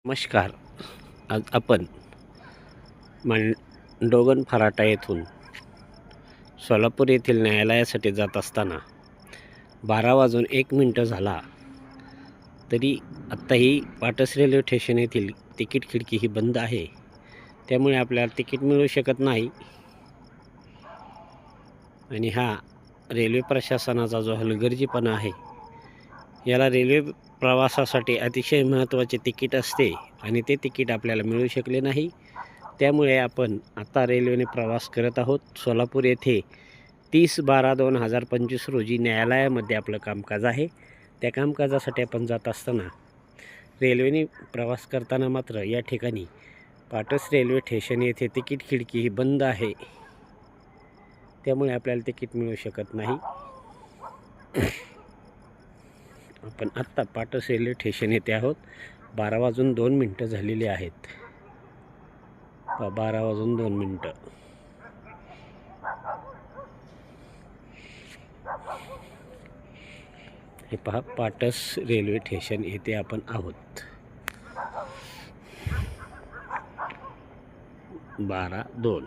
नमस्कार. आज आपण मांडोगण फराटा येथून सोलापूर येथील न्यायालयासाठी जात असताना 12 वाजून 1 मिनिट झाला तरी आत्ताही पाटस रेल्वे स्टेशन येथील तिकीट खिडकी ही बंद आहे. त्यामुळे आपल्याला तिकीट मिळू शकत नाही आणि हा रेल्वे प्रशासनाचा जो हलगर्जीपणा आहे, याला रेल्वे प्रवासासाठी अतिशय महत्त्वाचे तिकीट असते आणि ते तिकीट आपल्याला मिळू शकले नाही. त्यामुळे आपण आता रेल्वेने प्रवास करत आहोत. सोलापूर येथे 30/12/2025 रोजी न्यायालयामध्ये आपलं कामकाज आहे. त्या कामकाजासाठी आपण जात असताना रेल्वेने प्रवास करताना मात्र या ठिकाणी पाटस रेल्वे स्टेशन येथे तिकीट खिडकी ही बंद आहे. त्यामुळे आपल्याला तिकीट मिळू शकत नाही. आपण आत्ता पाटस रेल्वे स्टेशन येथे आहोत. 12 वाजून 2 मिनिटं झालेली आहेत. 12 वाजून 2 मिनिटं. हे पहा, पाटस रेल्वे स्टेशन येथे आपण आहोत. 12:02